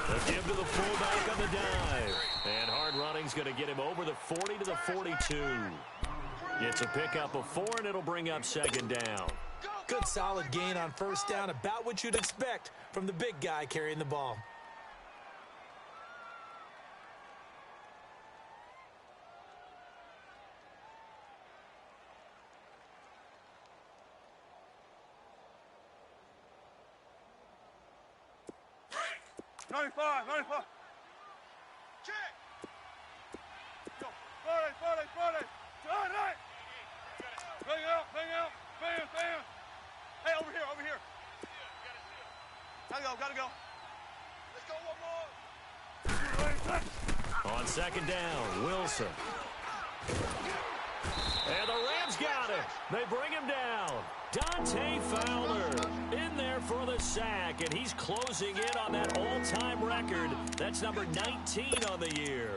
The give to the fullback on the dive. And hard running's going to get him over the 40 to the 42. It's a pickup of 4, and it'll bring up second down. Good solid gain on first down, about what you'd expect from the big guy carrying the ball. Check. Go. 40. Turn right. Bang out. Bam. Hey, over here. Gotta go. Let's go one more. On second down, Wilson. And the Rams got him. They bring him down. Dante Fowler in there for the sack, and he's closing in on that all-time record. That's number 19 on the year.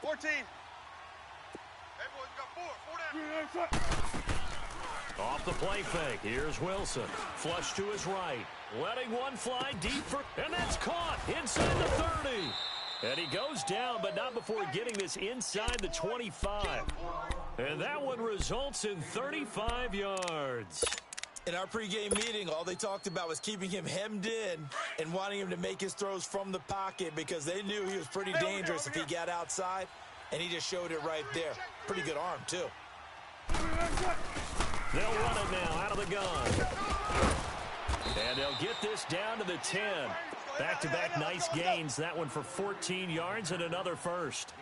14. Hey, boys, got 4 down. Off the play fake, here's Wilson. Flush to his right. Letting one fly deep for, and that's caught inside the 30. And he goes down, but not before getting this inside the 25. And that one results in 35 yards. In our pregame meeting, all they talked about was keeping him hemmed in and wanting him to make his throws from the pocket because they knew he was pretty dangerous if he got outside, and he just showed it right there. Pretty good arm, too. They'll run it now out of the gun. And they'll get this down to the 10. Back-to-back nice gains. That one for 14 yards and another first.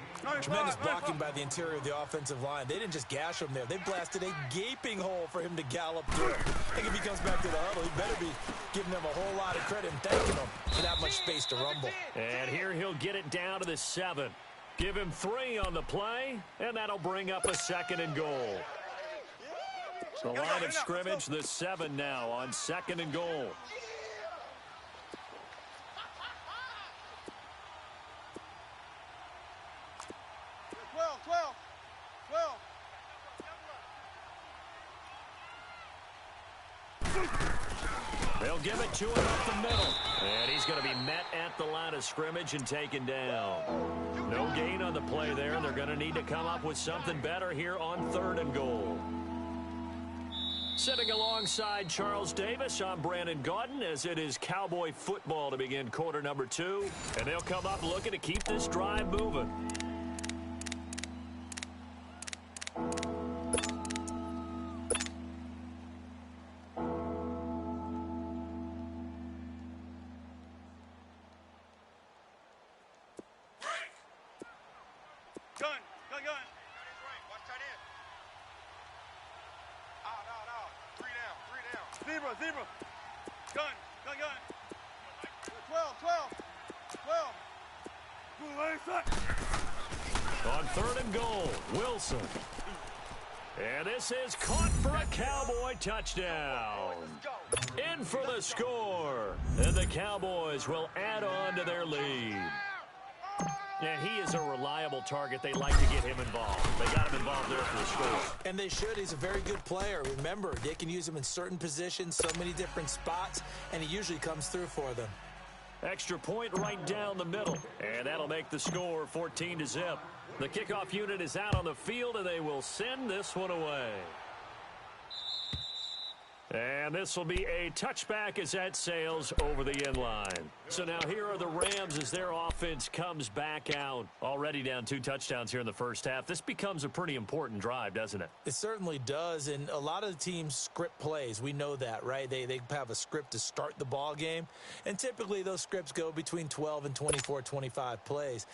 Tremendous blocking by the interior of the offensive line. They didn't just gash him there. They blasted a gaping hole for him to gallop through. I think if he comes back to the huddle, he better be giving them a whole lot of credit and thanking them for that much space to rumble. And here he'll get it down to the 7. Give him 3 on the play, and that'll bring up a second and goal. The line of scrimmage, the 7 now on second and goal. They'll give it to him up the middle. And he's going to be met at the line of scrimmage and taken down. No gain on the play there. They're going to need to come up with something better here on third and goal. Sitting alongside Charles Davis, I'm Brandon Gaudin, as it is Cowboy football to begin quarter number 2. And they'll come up looking to keep this drive moving. Zebra. Gun. 12. On third and goal, Wilson. And this is caught for a Cowboy touchdown. In for the score. And the Cowboys will add on to their lead. And he is a reliable target. They like to get him involved. They got him involved there for the score. And they should. He's a very good player. Remember, they can use him in certain positions, so many different spots, and he usually comes through for them. Extra point right down the middle. And that'll make the score 14-0. The kickoff unit is out on the field, and they will send this one away. And this will be a touchback as that sails over the end line. So now here are the Rams as their offense comes back out. Already down 2 touchdowns here in the first half. This becomes a pretty important drive, doesn't it? It certainly does, and a lot of the teams script plays. We know that, right? They have a script to start the ball game, and typically those scripts go between 12 and 24, 25 plays.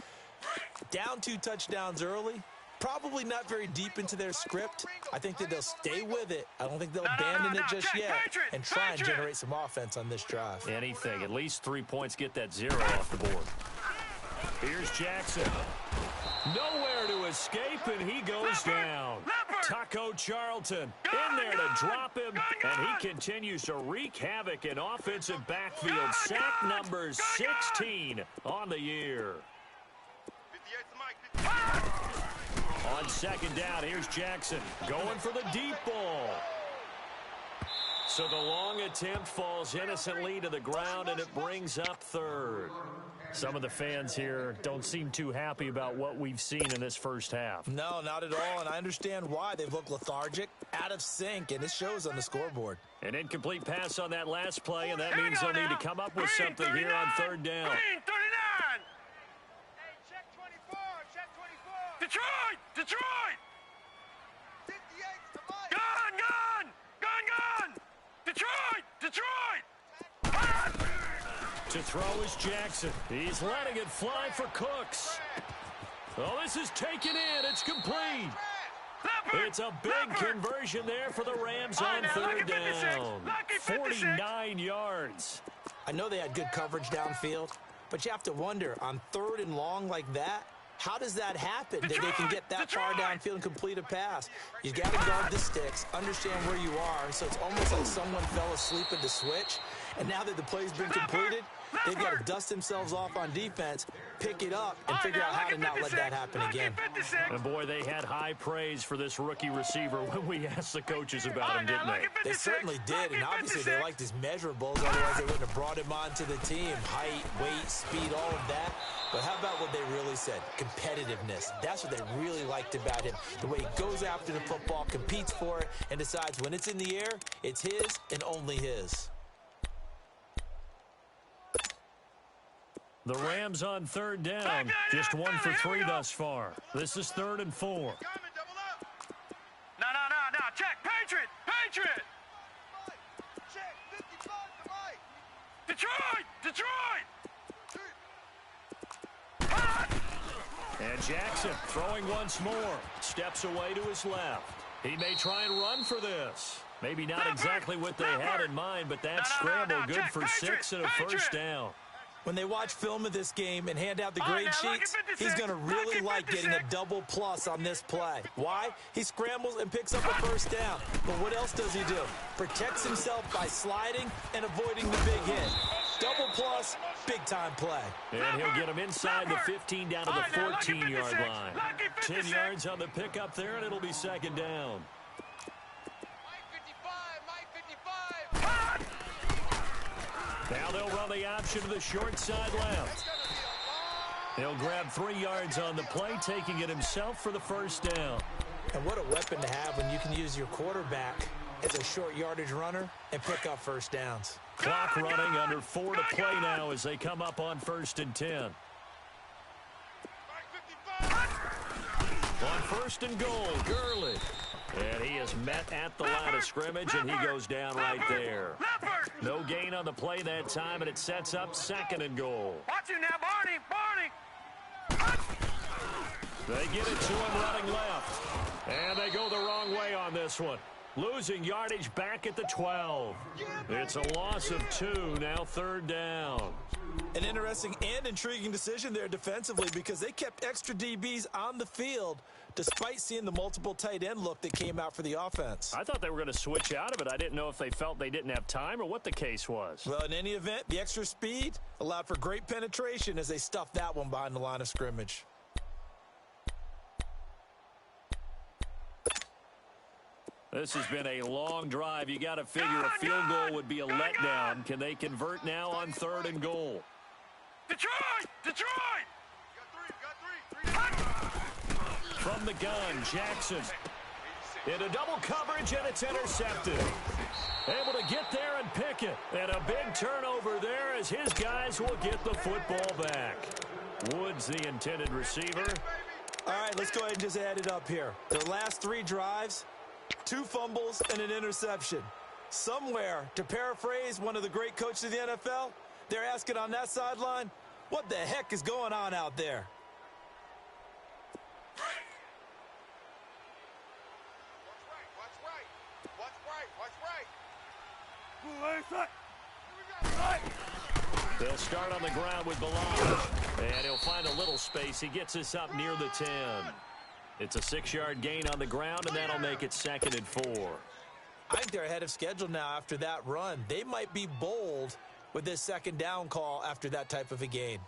Down 2 touchdowns early. Probably not very deep into their script. I think that they'll stay with it. I don't think they'll abandon it just yet and try and generate some offense on this drive. Anything. At least 3 points get that 0 off the board. Here's Jackson. Nowhere to escape, and he goes down. Taco Charlton in there to drop him, and he continues to wreak havoc in offensive backfield. Sack number 16 on the year. On second down. Here's Jackson going for the deep ball. So the long attempt falls innocently to the ground, and it brings up third. Some of the fans here don't seem too happy about what we've seen in this first half. No, not at all, and I understand why. They've looked lethargic, out of sync, and it shows on the scoreboard. An incomplete pass on that last play, and that means they'll need to come up with something here on third down. 39! Hey, check 24, check 24. Detroit! Detroit! 58's the mic. Gun! Detroit! Detroit! To throw is Jackson. He's letting it fly for Cooks. Oh, this is taken in. It's complete. It's a big conversion there for the Rams on third down. 49 yards. I know they had good coverage downfield, but you have to wonder, on third and long like that, how does that happen that they can get that far downfield and complete a pass? You got to guard the sticks, understand where you are, so it's almost like someone fell asleep at the switch, and now that the play's been completed, they've got to dust themselves off on defense, pick it up, and figure out how to not let that happen again. And boy, they had high praise for this rookie receiver when we asked the coaches about him, didn't they? They certainly did, and obviously they liked his measurables, otherwise they wouldn't have brought him onto the team. Height, weight, speed, all of that. But how about what they really said? Competitiveness. That's what they really liked about him. The way he goes after the football, competes for it, and decides when it's in the air, it's his and only his. The Rams on third down, just 1 for 3 thus far. This is 3rd and 4. No. Check. Patriot. Check. 55 to Mike. Detroit. And Jackson throwing once more. Steps away to his left. He may try and run for this. Maybe not exactly what they had in mind, but that scramble good for 6 and a first down. When they watch film of this game and hand out the grade sheets, he's going to really like getting a double plus on this play. Why? He scrambles and picks up a first down. But what else does he do? Protects himself by sliding and avoiding the big hit. Double plus, big-time play. And he'll get him inside the 15 down to the 14-yard line. 10 yards on the pickup there, and it'll be second down. Now they'll run the option to the short side left. He'll grab 3 yards on the play, taking it himself for the first down. And what a weapon to have when you can use your quarterback as a short yardage runner and pick up first downs. Clock running, under 4 to play now as they come up on 1st and 10. On 1st and goal, Gurley. And he is met at the line of scrimmage, and he goes down right there. No gain on the play that time, and it sets up 2nd and goal. Watch him now, Barney. They get it to him running left. And they go the wrong way on this one. Losing yardage back at the 12. It's a loss of 2, now 3rd down. An interesting and intriguing decision there defensively because they kept extra DBs on the field despite seeing the multiple tight end look that came out for the offense. I thought they were going to switch out of it. I didn't know if they felt they didn't have time or what the case was. Well, in any event, the extra speed allowed for great penetration as they stuffed that one behind the line of scrimmage. This has been a long drive. You got to figure a field goal would be a letdown. Can they convert now on 3rd and goal? Detroit! From the gun, Jackson. Into double coverage, and it's intercepted. Able to get there and pick it. And a big turnover there as his guys will get the football back. Woods, the intended receiver. All right, let's go ahead and just add it up here. Their last 3 drives, 2 fumbles and an interception. Somewhere, to paraphrase one of the great coaches of the NFL, they're asking on that sideline, what the heck is going on out there? They'll start on the ground with Bilal. And he'll find a little space. He gets us up near the 10. It's a 6-yard gain on the ground, and that'll make it 2nd and 4. I think they're ahead of schedule now after that run. They might be bold with this 2nd down call after that type of a gain.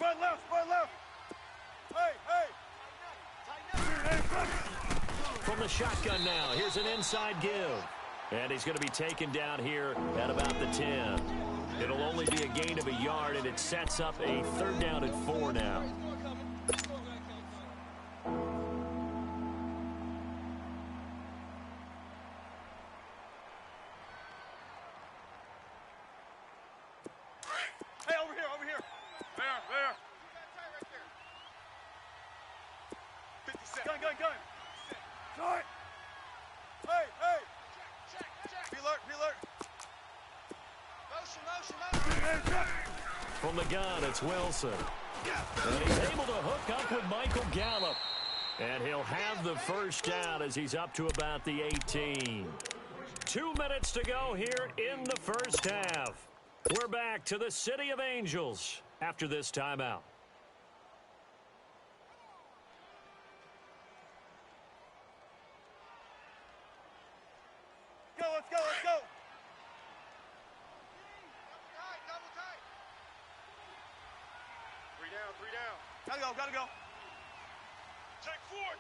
Spread left, spread left. Hey, hey. From the shotgun now, here's an inside give. And he's going to be taken down here at about the 10. It'll only be a gain of a yard, and it sets up a 3rd down and 4 now. Hey, over here, over here. There. 50 cents. Gun. Short. Hey. Check. Be alert. Motion. From the gun, it's Wilson. And he's able to hook up with Michael Gallup. And he'll have the 1st down as he's up to about the 18. 2 minutes to go here in the 1st half. We're back to the City of Angels after this timeout. Let's go. Double tight. 3 down. Gotta go. Take four.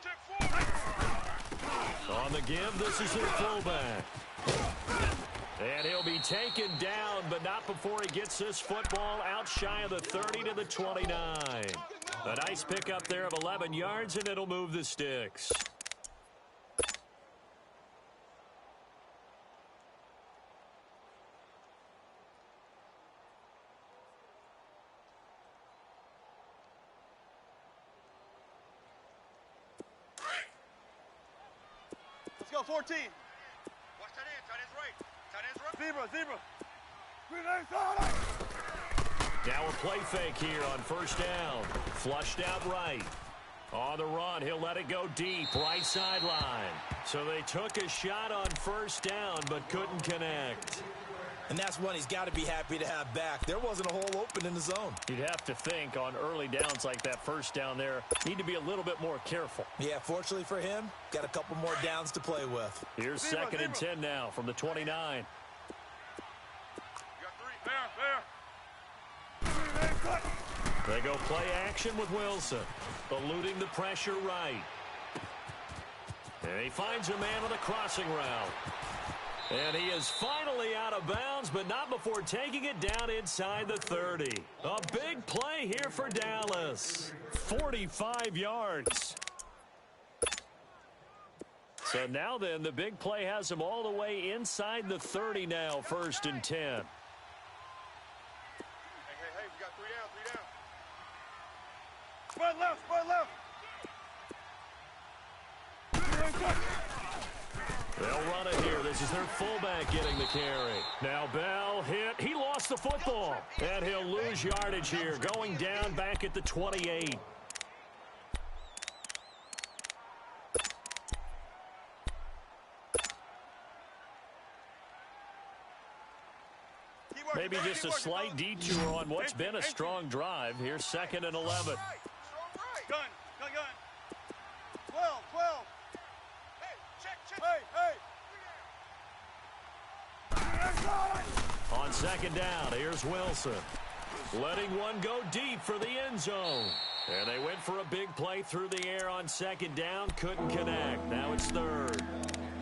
On the give, this is their fullback. And he'll be taken down, but not before he gets this football out shy of the 30 to the 29. A nice pickup there of 11 yards, and it'll move the sticks. Let's go, 14. Watch tight end, tight end's right. Zebra. Now a play fake here on 1st down. Flushed out right. On the run, he'll let it go deep, right sideline. So they took a shot on 1st down, but couldn't connect. And that's one he's got to be happy to have back. There wasn't a hole open in the zone. You'd have to think on early downs like that 1st down there, need to be a little bit more careful. Yeah, fortunately for him, got a couple more downs to play with. Here's 2nd and 10 now from the 29. They go play action with Wilson, eluding the pressure right. And he finds a man on the crossing route. And he is finally out of bounds, but not before taking it down inside the 30. A big play here for Dallas. 45 yards. So now then, the big play has him all the way inside the 30 now, 1st and 10. Hey, we got 3 down. Spread left. They'll run it here. This is their fullback getting the carry. Now Bell hit. He lost the football. And he'll lose yardage here, going down back at the 28. Maybe just a slight detour on what's been a strong drive. Here's 2nd and 11. Gun. 12. Hey, check. On 2nd down, here's Wilson. Letting one go deep for the end zone. And they went for a big play through the air on 2nd down. Couldn't connect. Now it's 3rd.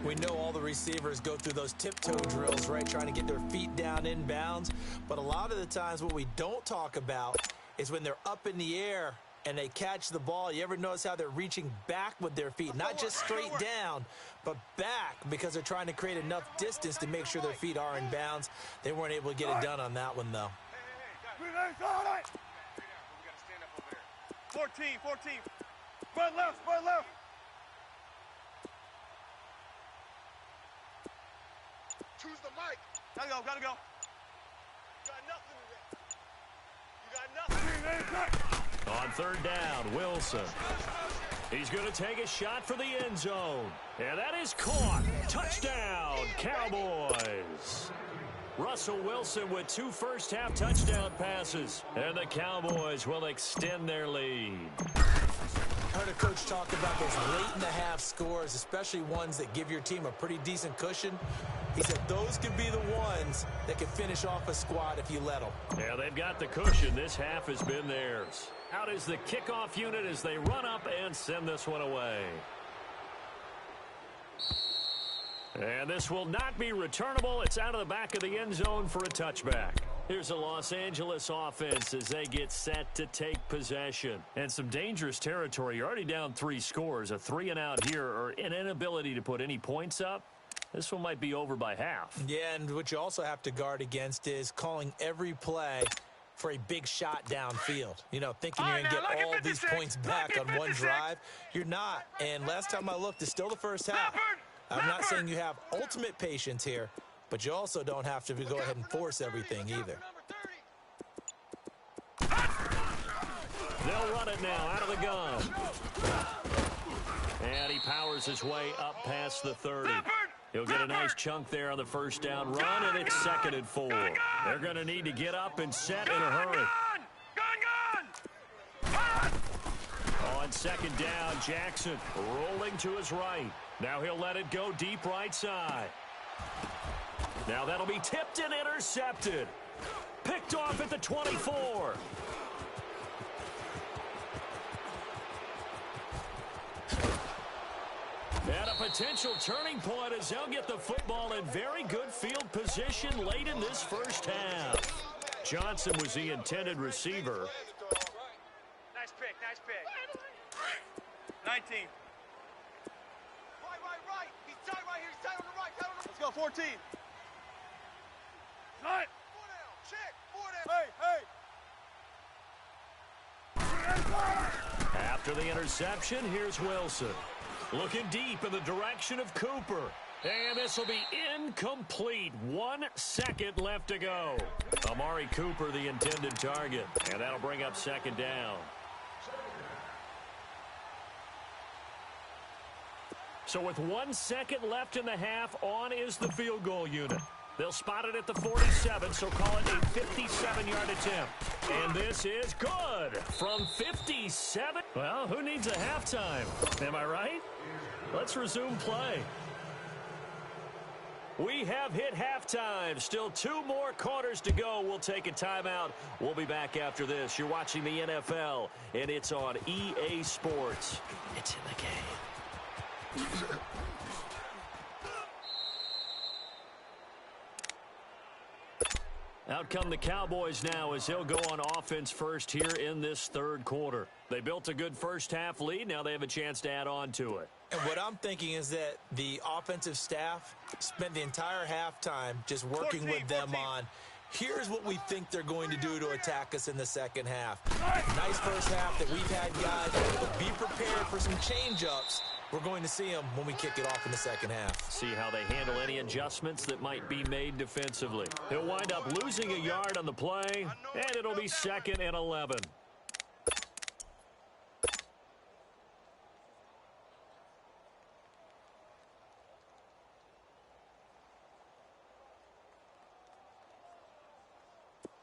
We know all the receivers go through those tiptoe drills, right, trying to get their feet down inbounds. But a lot of the times what we don't talk about is when they're up in the air and they catch the ball. You ever notice how they're reaching back with their feet? Not just straight down, but back, because they're trying to create enough distance to make sure their feet are in bounds. They weren't able to get it done on that one, though. We got to stand up over there. 14. Spread left. Choose the mic. Gotta go. You got nothing. On 3rd down, Wilson. He's going to take a shot for the end zone. And that is caught. Touchdown, Cowboys. Russell Wilson with 2 first-half touchdown passes. And the Cowboys will extend their lead. heard a coach talk about those late-in-the-half scores, especially ones that give your team a pretty decent cushion. He said those could be the ones that can finish off a squad if you let them. Yeah, they've got the cushion. This half has been theirs. Out is the kickoff unit as they run up and send this one away. And this will not be returnable. It's out of the back of the end zone for a touchback. Here's a Los Angeles offense as they get set to take possession. And some dangerous territory. You're already down 3 scores. A 3-and-out here or an inability to put any points up. This one might be over by half. Yeah, and what you also have to guard against is calling every play for a big shot downfield. You know, thinking you're going to get all these points back on one drive. You're not. And last time I looked, it's still the first half. I'm not saying you have ultimate patience here, but you also don't have to go ahead and force everything either. They'll run it now out of the gun. And he powers his way up past the 30. He'll get a nice chunk there on the first down run, and it's 2nd and 4. They're going to need to get up and set in a hurry. On 2nd down, Jackson rolling to his right. Now he'll let it go deep right side. Now that'll be tipped and intercepted. Picked off at the 24. And a potential turning point as they'll get the football in very good field position late in this first half. Johnson was the intended receiver. Nice pick, nice pick. 19. Right. He's tight right here. He's tight on the right. Tight on the... Let's go, 14. Cut. 4 down. Check. 4 down. Hey. After the interception, here's Wilson. Looking deep in the direction of Cooper. And this will be incomplete. 1 second left to go. Amari Cooper, the intended target. And that'll bring up 2nd down. So with 1 second left in the half, on is the field goal unit. They'll spot it at the 47, so call it a 57-yard attempt. And this is good from 57. Well, who needs a halftime? Am I right? Let's resume play. We have hit halftime. Still 2 more quarters to go. We'll take a timeout. We'll be back after this. You're watching the NFL, and it's on EA Sports. It's in the game. Out come the Cowboys now as they'll go on offense first here in this 3rd quarter. They built a good first half lead. Now they have a chance to add on to it. And what I'm thinking is that the offensive staff spent the entire halftime just working with them on, here's what we think they're going to do to attack us in the second half. Nice first half that we've had, guys, but be prepared for some change-ups. We're going to see them when we kick it off in the second half. See how they handle any adjustments that might be made defensively. He'll wind up losing a yard on the play, and it'll be 2nd and 11.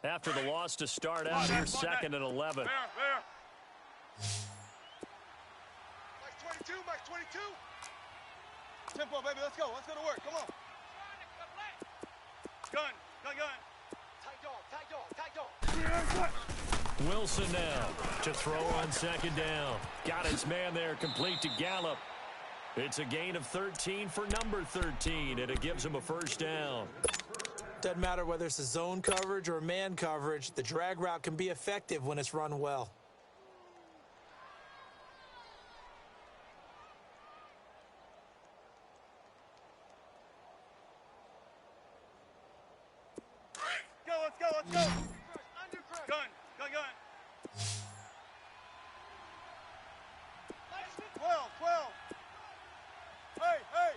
After the loss to start out, here's 2nd and 11. Max 22. Tempo, baby. Let's go to work. Come on. Gun. Tight dog. Wilson now to throw on 2nd down. Got his man there, complete to Gallup. It's a gain of 13 for number 13, and it gives him a first down. Doesn't matter whether it's a zone coverage or man coverage, the drag route can be effective when it's run well. Let's go. Gun. 12. Hey.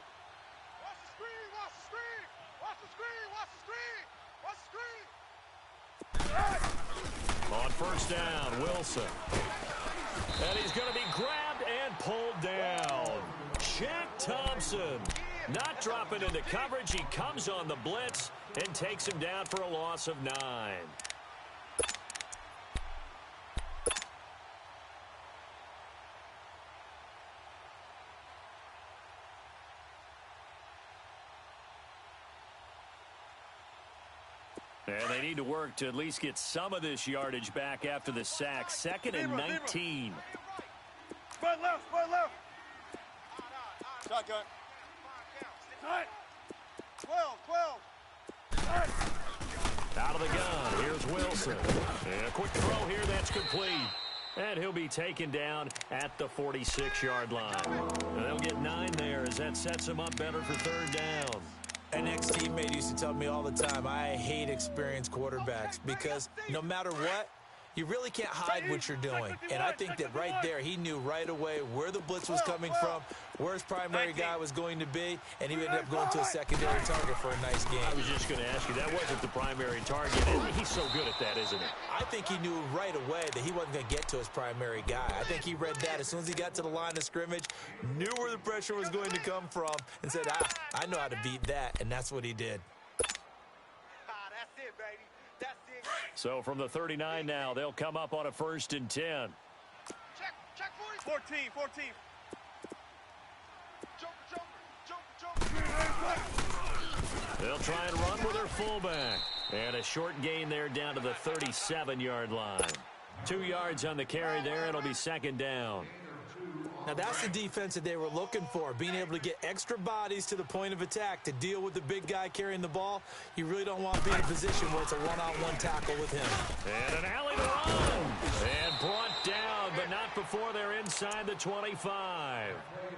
Watch the screen. On first down, Wilson. And he's going to be grabbed and pulled down. Shaq Thompson not dropping into coverage. He comes on the blitz and takes him down for a loss of 9. And they need to work to at least get some of this yardage back after the sack. 2nd and 19. Spread left, spread left. Shotgun. 12. Out of the gun, here's Wilson. And a quick throw here, that's complete. And he'll be taken down at the 46-yard line. And they'll get 9 there as that sets him up better for 3rd down. An ex-teammate used to tell me all the time, I hate experienced quarterbacks because no matter what, you really can't hide what you're doing. And I think that right there, he knew right away where the blitz was coming from, where his primary guy was going to be, and he ended up going to a secondary target for a nice game. I was just going to ask you, that wasn't the primary target. And he's so good at that, isn't he? I think he knew right away that he wasn't going to get to his primary guy. I think he read that as soon as he got to the line of scrimmage, knew where the pressure was going to come from, and said, I know how to beat that, and that's what he did. That's it, baby. That's it. So from the 39 now, they'll come up on a 1st and 10. Check 14. 14. Jump. They'll try and run with their fullback. And a short gain there down to the 37-yard line. 2 yards on the carry there. It'll be 2nd down. Now, that's the defense that they were looking for, being able to get extra bodies to the point of attack to deal with the big guy carrying the ball. You really don't want to be in a position where it's a one-on-one tackle with him. And an alley to run. And brought down, but not before they're inside the 25.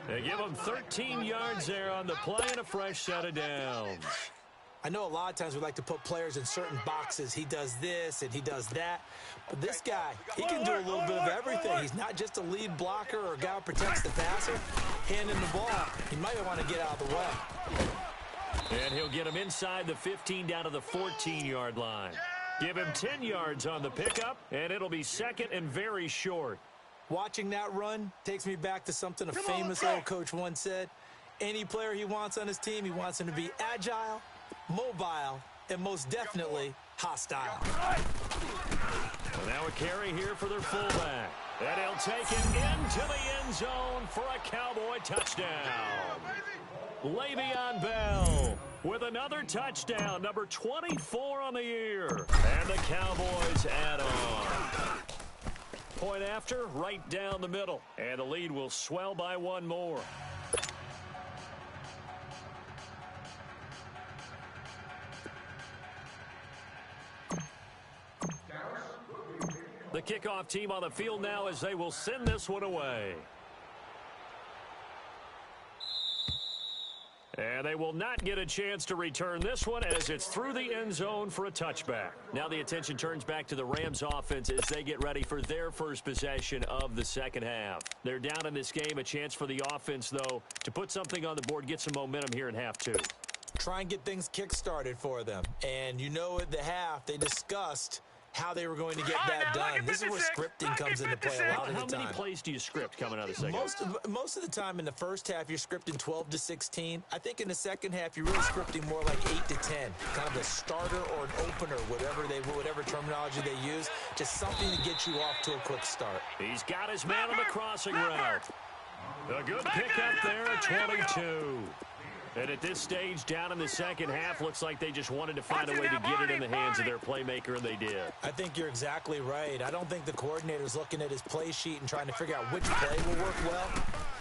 They give them 13 yards there on the play and a fresh set of downs. I know a lot of times we like to put players in certain boxes. He does this and he does that. But this guy, he can do a little bit of everything. He's not just a lead blocker or a guy who protects the passer. Handing the ball, he might want to get out of the way. And he'll get him inside the 15 down to the 14-yard line. Give him 10 yards on the pickup, and it'll be 2nd and very short. Watching that run takes me back to something a famous old coach once said. Any player he wants on his team, he wants him to be agile, mobile, and most definitely hostile. Well, now a carry here for their fullback. And he'll take it into the end zone for a Cowboy touchdown. Le'Veon Bell with another touchdown, number 24 on the year. And the Cowboys add on. Point after, right down the middle. And the lead will swell by 1 more. The kickoff team on the field now as they will send this one away. And they will not get a chance to return this one as it's through the end zone for a touchback. Now the attention turns back to the Rams offense as they get ready for their first possession of the second half. They're down in this game. A chance for the offense, though, to put something on the board, get some momentum here in half 2. Try and get things kick-started for them. And you know at the half, they discussed how they were going to get that done. This is where scripting comes into play a lot of the time. How many plays do you script coming out of the second half? Most of the time in the first half, you're scripting 12 to 16. I think in the second half, you're really scripting more like 8 to 10. Kind of a starter or an opener, whatever terminology they use. Just something to get you off to a quick start. He's got his man on the crossing route. A good pickup there at 22. And at this stage, down in the second half, looks like they just wanted to find a way to get it in the hands of their playmaker, and they did. I think you're exactly right. I don't think the coordinator's looking at his play sheet and trying to figure out which play will work well.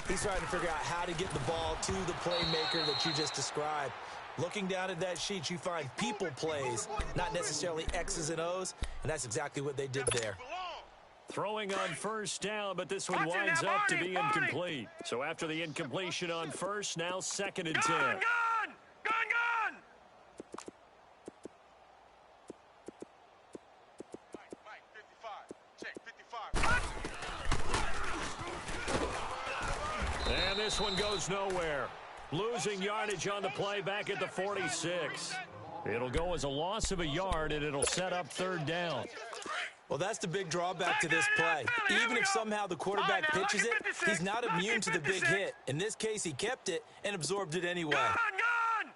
He's trying to figure out how to get the ball to the playmaker that you just described. Looking down at that sheet, you find people plays, not necessarily X's and O's, and that's exactly what they did there. Throwing on first down, but this one winds up to be incomplete. So after the incompletion on first, now 2nd and 10. Gun! Mike, 55. Check, 55. And this one goes nowhere. Losing yardage on the play back at the 46. It'll go as a loss of a yard, and it'll set up 3rd down. Well, that's the big drawback to this play. Even if somehow the quarterback pitches it, he's not immune to the big hit. In this case, he kept it and absorbed it anyway. Gun!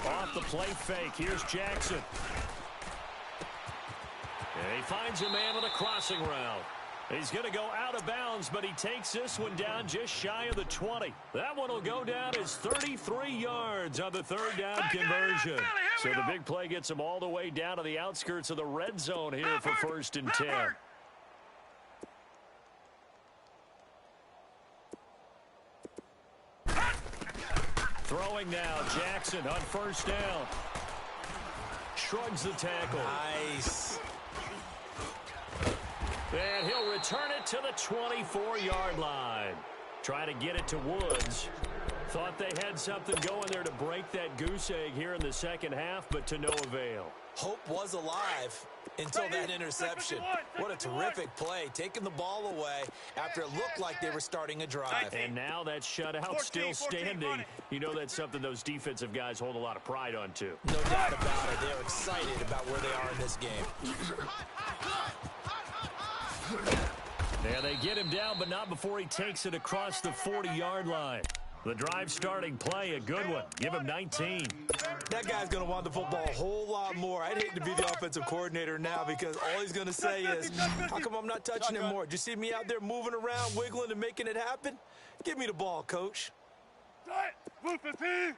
Off the play fake, here's Jackson. And he finds a man on the crossing route. He's going to go out of bounds, but he takes this one down just shy of the 20. That one will go down as 33 yards on the third down conversion. So the big play gets him all the way down to the outskirts of the red zone here for 1st and 10. Throwing now, Jackson on 1st down. Shrugs the tackle. Nice. And he'll return it to the 24-yard line. Trying to get it to Woods. Thought they had something going there to break that goose egg here in the second half, but to no avail. Hope was alive until that interception. What a terrific play, taking the ball away after it looked like they were starting a drive. And now that shutout still standing. You know that's something those defensive guys hold a lot of pride on, too. No doubt about it. They're excited about where they are in this game. And they get him down, but not before he takes it across the 40-yard line. The drive starting play, a good one. Give him 19. That guy's going to want the football a whole lot more. I'd hate to be the offensive coordinator now because all he's going to say is, how come I'm not touching him more? Do you see me out there moving around, wiggling, and making it happen? Give me the ball, coach. Move 15. I'm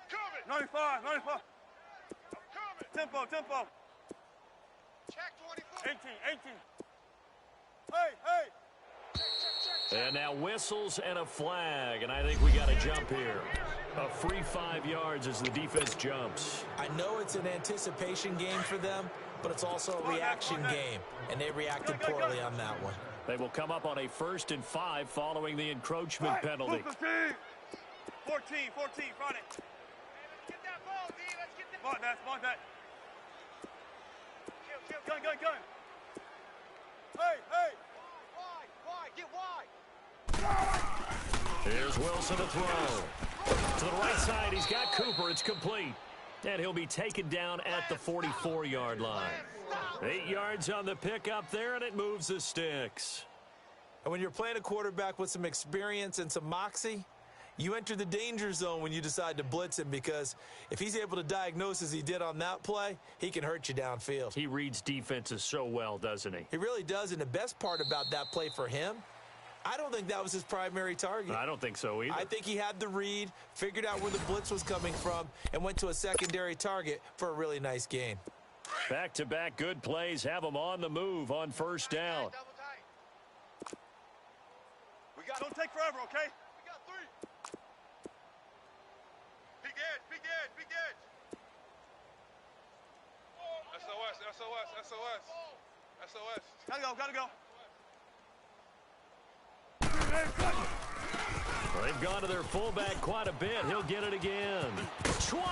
coming. 95. I'm coming. Tempo. Check 24. 18. Hey. And now whistles and a flag, and I think we got a jump here. A free 5 yards as the defense jumps. I know it's an anticipation game for them, but it's also a reaction game, and they reacted poorly on that one. They will come up on a 1st and 5 following the encroachment penalty. 14, front it. Let's get that ball, D. Let's get that. Mark that. Gun. Hey. Wide. Get wide. Here's Wilson to throw. To the right side, he's got Cooper. It's complete. And he'll be taken down at the 44-yard line. 8 yards on the pickup there, and it moves the sticks. And when you're playing a quarterback with some experience and some moxie, you enter the danger zone when you decide to blitz him, because if he's able to diagnose as he did on that play, he can hurt you downfield. He reads defenses so well, doesn't he? He really does, and the best part about that play for him, I don't think that was his primary target. I don't think so either. I think he had the read, figured out where the blitz was coming from, and went to a secondary target for a really nice gain. Back-to-back good plays have him on the move on 1st down. Don't take forever, okay? We got 3. Big edge. SOS. Gotta go. Well, they've gone to their fullback quite a bit. He'll get it again. 20!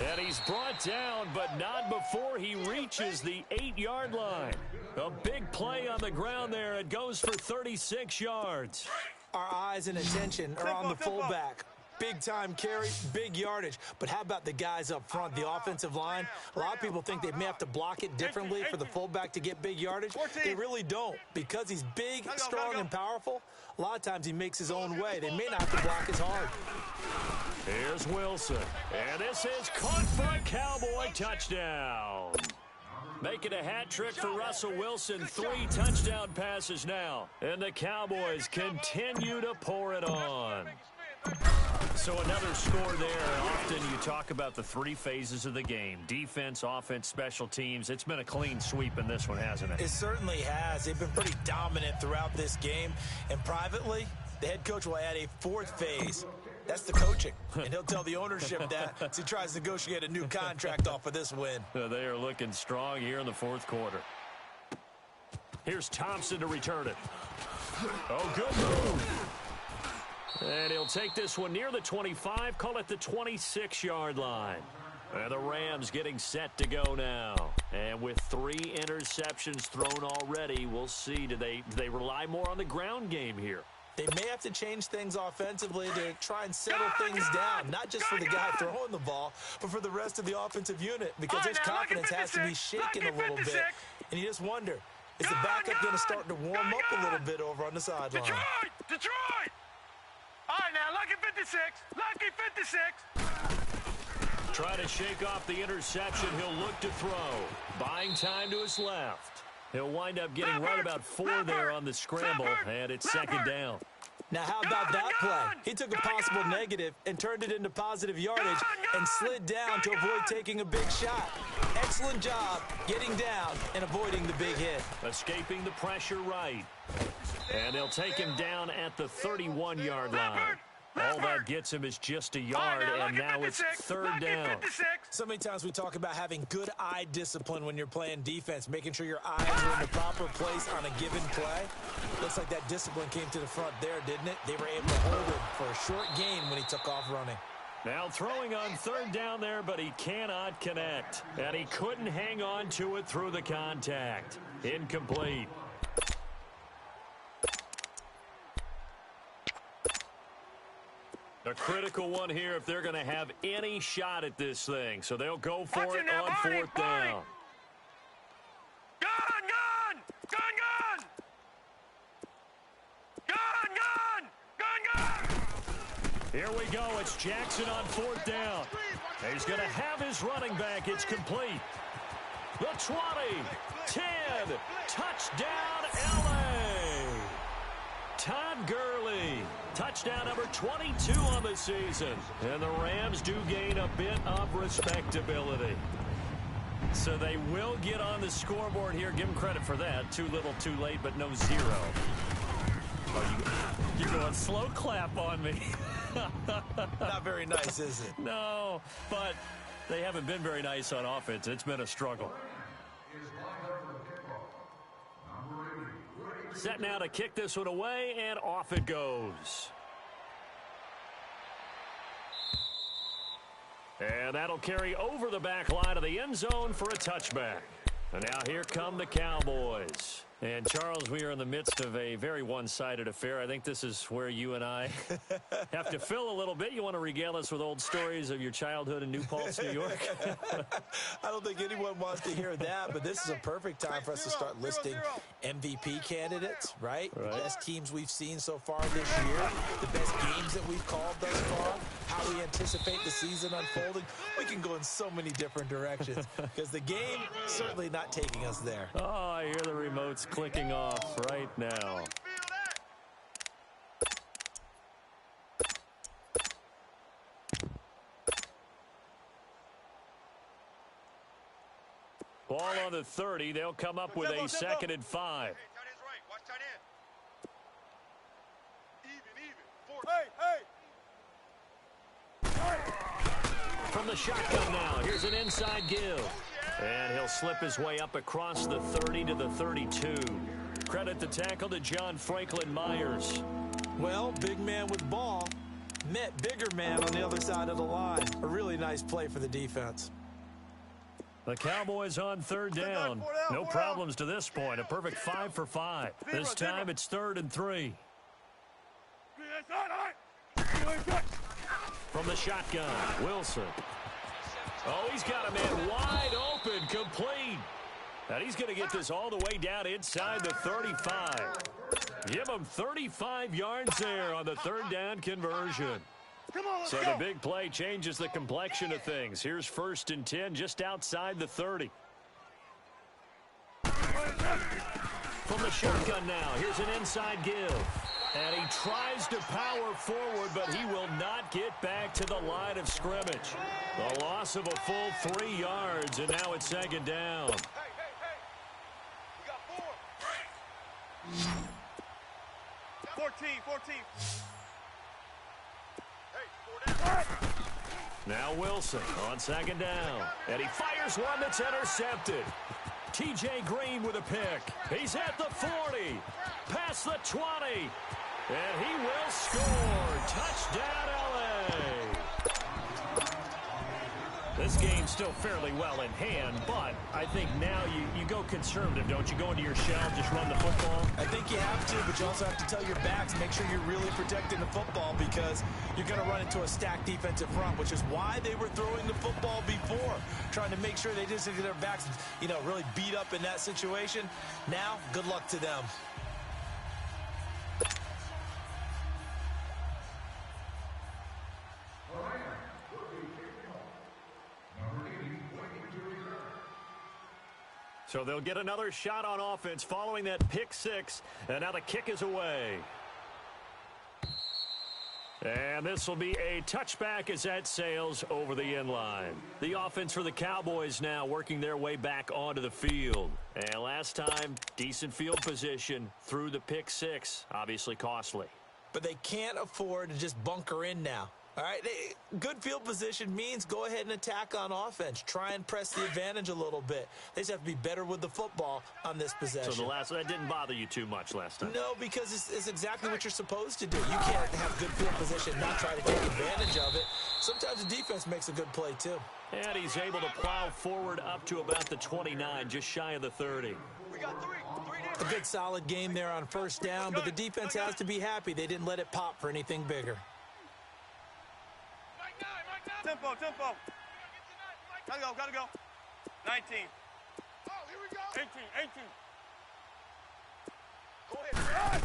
And he's brought down, but not before he reaches the 8-yard line. A big play on the ground there. It goes for 36 yards. Our eyes and attention are on the fullback. Big-time carry, big yardage. But how about the guys up front, the offensive line? A lot of people think they may have to block it differently for the fullback to get big yardage. They really don't. Because he's big, strong, and powerful, a lot of times he makes his own way. They may not have to block as hard. Here's Wilson. And this is caught for a Cowboy touchdown. Making a hat trick for Russell Wilson. 3 touchdown passes now. And the Cowboys continue to pour it on. So another score there. Often you talk about the 3 phases of the game. Defense, offense, special teams. It's been a clean sweep in this one, hasn't it? It certainly has. They've been pretty dominant throughout this game. And privately, the head coach will add a 4th phase. That's the coaching. And he'll tell the ownership that as he tries to negotiate a new contract off of this win. They are looking strong here in the 4th quarter. Here's Thompson to return it. Oh, good move. And he'll take this one near the 25, call it the 26-yard line. And the Rams getting set to go now. And with 3 interceptions thrown already, we'll see. Do they rely more on the ground game here? They may have to change things offensively to try and settle things down, not just for the guy throwing the ball, but for the rest of the offensive unit, because his confidence has to be shaken a little bit. And you just wonder, is the backup going to start to warm up a little bit over on the sideline? Detroit! All right, now, lucky 56. Try to shake off the interception. He'll look to throw. Buying time to his left. He'll wind up getting right about 4 there on the scramble, and it's second down. Now, how about that play? He took a possible negative and turned it into positive yardage and slid down to avoid taking a big shot. Excellent job getting down and avoiding the big hit. Escaping the pressure right. And they'll take him down at the 31-yard line. All that gets him is just a yard, and now it's third down. So many times we talk about having good eye discipline when you're playing defense, making sure your eyes are in the proper place on a given play. Looks like that discipline came to the front there, didn't it? They were able to hold him for a short gain when he took off running. Now throwing on third down there, but he cannot connect. And he couldn't hang on to it through the contact. Incomplete. A critical one here if they're going to have any shot at this thing. So they'll go for it on fourth down. Gun! Here we go. It's Jackson on fourth down. He's going to have his running back. It's complete. The 20, 10, touchdown, L.A. Todd Gurley, touchdown number 22 on the season. And the Rams do gain a bit of respectability. So they will get on the scoreboard here. Give them credit for that. Too little, too late, but no zero. Oh, you're going slow clap on me. Not very nice, is it? No, but they haven't been very nice on offense. It's been a struggle. Set now to kick this one away, and off it goes. And that'll carry over the back line of the end zone for a touchback. And now here come the Cowboys. And, Charles, we are in the midst of a very one-sided affair. I think this is where you and I have to fill a little bit. You want to regale us with old stories of your childhood in New Paltz, New York? I don't think anyone wants to hear that, but this is a perfect time for us to start listing MVP candidates, right? The best teams we've seen so far this year, the best games that we've called thus far, how we anticipate the season unfolding. We can go in so many different directions because the game certainly not taking us there. Oh, I hear the remotes clicking off right now. Ball on the 30. They'll come up with a second and 5. From the shotgun now, here's an inside give. And he'll slip his way up across the 30 to the 32. Credit the tackle to John Franklin Myers. Well, big man with ball met bigger man on the other side of the line. A really nice play for the defense. The Cowboys on third down. No problems to this point. A perfect 5 for 5. This time it's 3rd and 3. From the shotgun, Wilson. Oh, he's got a man wide open, complete. And he's going to get this all the way down inside the 35. Give him 35 yards there on the third down conversion. So the big play changes the complexion of things. Here's 1st and 10 just outside the 30. From the shotgun now, here's an inside give. And he tries to power forward, but he will not get back to the line of scrimmage. The loss of a full 3 yards, and now it's 2nd down. We got 4. 14. Now Wilson on 2nd down. And he fires one that's intercepted. T.J. Green with a pick. He's at the 40. Past the 20. And he will score. Touchdown, L.A. This game's still fairly well in hand, but I think now you go conservative, don't you? Go into your shell, just run the football? I think you have to, but you also have to tell your backs, make sure you're really protecting the football because you're going to run into a stacked defensive front, which is why they were throwing the football before, trying to make sure they didn't get their backs, really beat up in that situation. Now, good luck to them. So they'll get another shot on offense following that pick six. And now the kick is away. And this will be a touchback as that sails over the end line. The offense for the Cowboys now working their way back onto the field. And last time, decent field position through the pick six. Obviously costly. But they can't afford to just bunker in now. All right, good field position means go ahead and attack on offense. Try and press the advantage a little bit. They just have to be better with the football on this possession. So that didn't bother you too much last time? No, because it's exactly what you're supposed to do. You can't have good field position and not try to take advantage of it. Sometimes the defense makes a good play, too. And he's able to plow forward up to about the 29, just shy of the 30. We got three. A good solid game there on first down, but the defense has to be happy. They didn't let it pop for anything bigger. Tempo. Gotta go. 19. Oh, here we go. 18. Go ahead.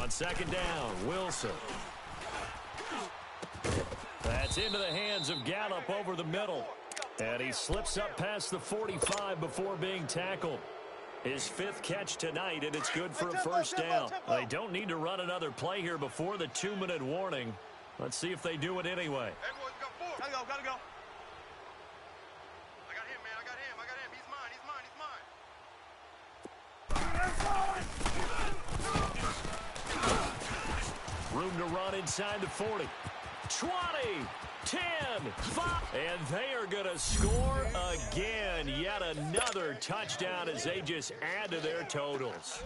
On second down, Wilson. That's into the hands of Gallup over the middle. And he slips up past the 45 before being tackled. His fifth catch tonight, and it's good for a first down. They don't need to run another play here before the 2-minute warning. Let's see if they do it anyway. Gotta go. I got him, man. He's mine. Room to run inside the 40. 20, 10, 5. And they are going to score again. Yet another touchdown as they just add to their totals.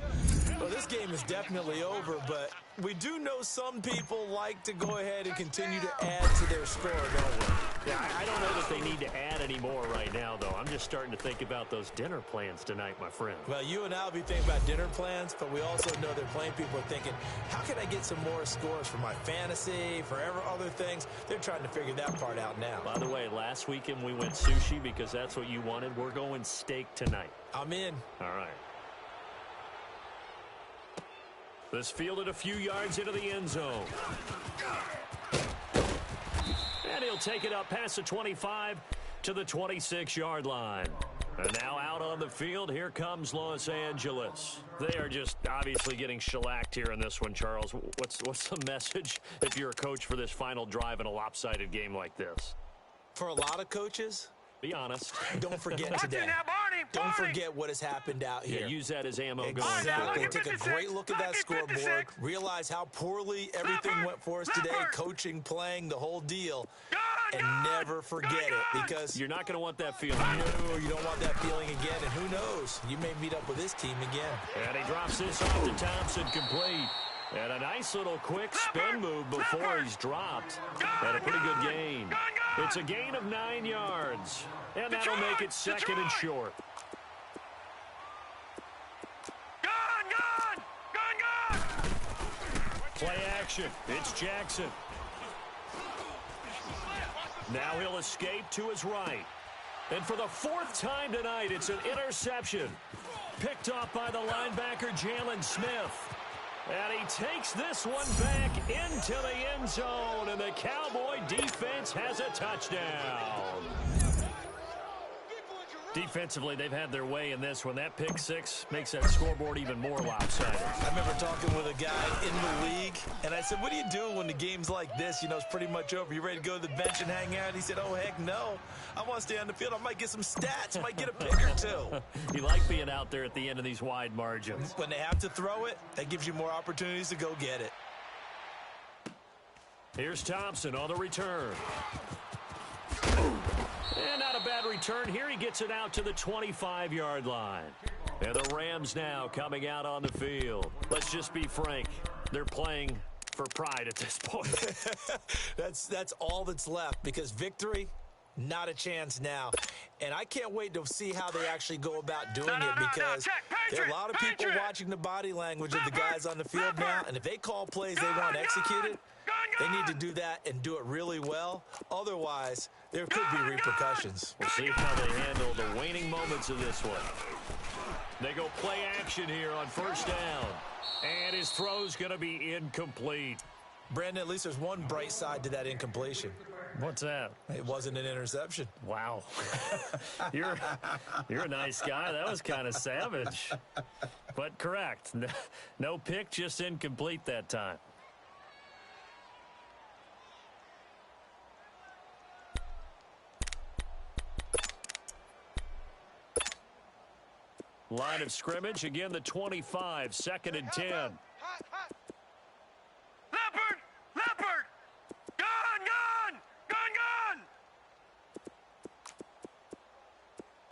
Well, this game is definitely over, but we do know some people like to go ahead and continue to add to their score, don't we? Yeah, I don't know that they need to add any more right now, though. I'm just starting to think about those dinner plans tonight, my friend. Well, you and I will be thinking about dinner plans, but we also know they're playing people are thinking, how can I get some more scores for my fantasy, for other things? They're trying to figure that part out now. By the way, last weekend we went sushi because that's what you wanted. We're going steak tonight. I'm in. All right. This fielded a few yards into the end zone. And he'll take it up past the 25 to the 26-yard line. And now out on the field, here comes Los Angeles. They are just obviously getting shellacked here in this one, Charles. What's the message if you're a coach for this final drive in a lopsided game like this? For a lot of coaches, be honest. Don't forget today. Don't forget what has happened out here. Yeah, use that as ammo going Exactly. forward. Take a great look at that scoreboard. Realize how poorly everything went for us today. Coaching, playing, the whole deal. And never forget it, because you're not going to want that feeling. No, you don't want that feeling again. And who knows? You may meet up with this team again. And he drops this off to Thompson, complete. And a nice little quick spin move before he's dropped. And a pretty good gain. It's a gain of 9 yards. And that'll make it second and short. Play action. It's Jackson. Now he'll escape to his right. And for the fourth time tonight, it's an interception. Picked off by the linebacker, Jalen Smith. And he takes this one back into the end zone. And the Cowboy defense has a touchdown. Defensively, they've had their way in this one. That pick six makes that scoreboard even more lopsided. I remember talking with a guy in the league, and I said, what do you do when the game's like this? You know, it's pretty much over. You ready to go to the bench and hang out? And he said, oh, heck no. I want to stay on the field. I might get some stats. I might get a pick or two. You like being out there at the end of these wide margins. When they have to throw it, that gives you more opportunities to go get it. Here's Thompson on the return. And not a bad return here. He gets it out to the 25-yard line. And the Rams now coming out on the field. Let's just be frank. They're playing for pride at this point. That's all that's left, because victory, not a chance now. And I can't wait to see how they actually go about doing it, because there are a lot of people watching the body language of the guys on the field now. And if they call plays they want executed, they need to do that and do it really well. Otherwise, there could be repercussions. We'll see how they handle the waning moments of this one. They go play action here on first down. And his throw's going to be incomplete. Brandon, at least there's one bright side to that incompletion. What's that? It wasn't an interception. Wow. You're a nice guy. That was kind of savage. But correct. No pick, just incomplete that time. Line of scrimmage, again the 25, 2nd and 10. Hot, hot. Leopard! Leopard! Gun! Gun! Gun! Gun!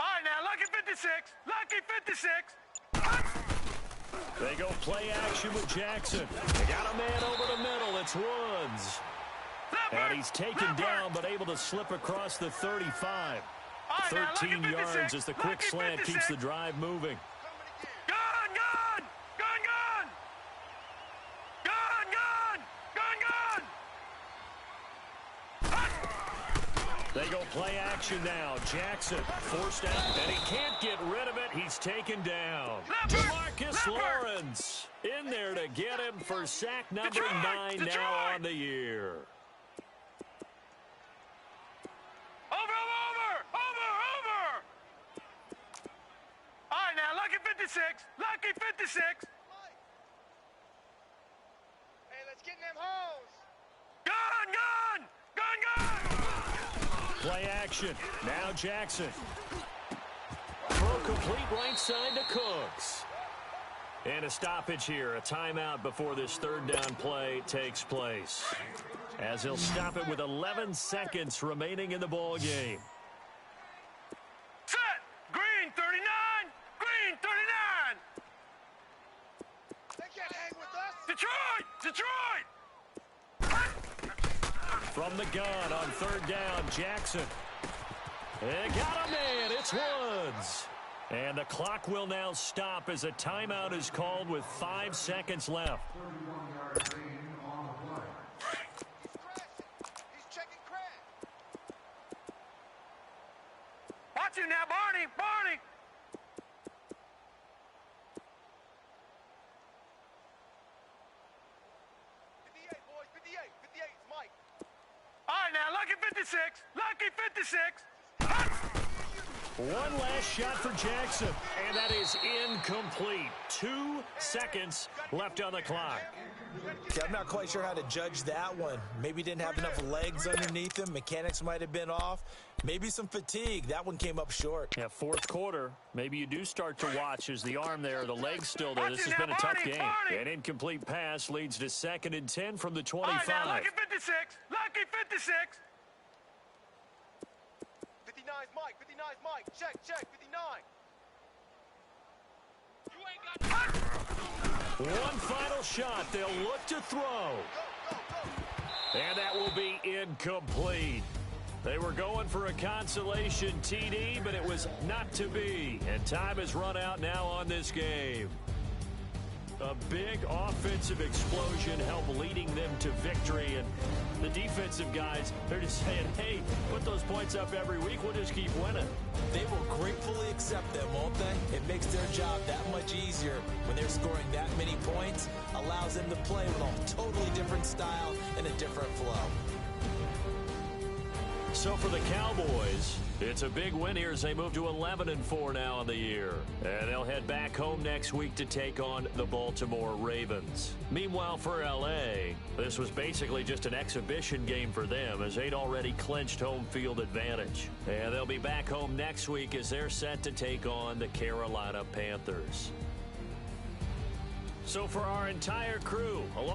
All right, now, Lucky 56. Lucky 56. They go play action with Jackson. They got a man over the middle. It's Woods. Leopard! And he's taken Leopard! down, but able to slip across the 35. All right, now, Lucky 13 yards 56. as the quick Lucky slant 56. keeps the drive moving. Gun! Gun! Gun! Gun! Gun! Gun! Gun! Gun! They go play action now. Jackson forced out, and he can't get rid of it. He's taken down. Leopard! Demarcus Leopard! Lawrence in there to get him for sack number Detroit! 9 now Detroit! on the year. Over! All right, now, Lucky 56. Lucky 56. Hey, let's get in them holes. Gun! Gun! Gun! Gun! Play action. Now Jackson. Throw complete right side to Cooks. And a stoppage here. A timeout before this 3rd down play takes place. As he'll stop it with 11 seconds remaining in the ball game. Set! Green 39! Green 39! They can't hang with us! Detroit! Detroit! From the gun on 3rd down, Jackson. They got a man. It's Woods. And the clock will now stop as a timeout is called with 5 seconds left. He's checking crack. Watch him now, Barney! Barney! Boys, 58, 58, it's Mike. All right, now, Lucky 56. Lucky 56. One last shot for Jackson, and that is incomplete. 2 seconds left on the clock. Yeah, I'm not quite sure how to judge that one. Maybe didn't have enough legs underneath him. Mechanics might have been off. Maybe some fatigue. That one came up short. Yeah, 4th quarter. Maybe you do start to watch as the arm there, the leg's still there. This has been a tough game. An incomplete pass leads to 2nd and 10 from the 25. All right, now, Lucky 56. Lucky 56. 59's Mike. 59's Mike. Check, check. 59. You ain't got... One final shot. They'll look to throw. Go, go, go. And that will be incomplete. They were going for a consolation TD, but it was not to be. And time has run out now on this game. A big offensive explosion helped leading them to victory. And the defensive guys, they're just saying, hey, put those points up every week. We'll just keep winning. They will gratefully accept them, won't they? It makes their job that much easier when they're scoring that many points. Allows them to play with a totally different style and a different flow. So for the Cowboys, it's a big win here as they move to 11-4 now on the year. And they'll head back home next week to take on the Baltimore Ravens. Meanwhile, for L.A., this was basically just an exhibition game for them as they'd already clinched home field advantage. And they'll be back home next week as they're set to take on the Carolina Panthers. So for our entire crew, along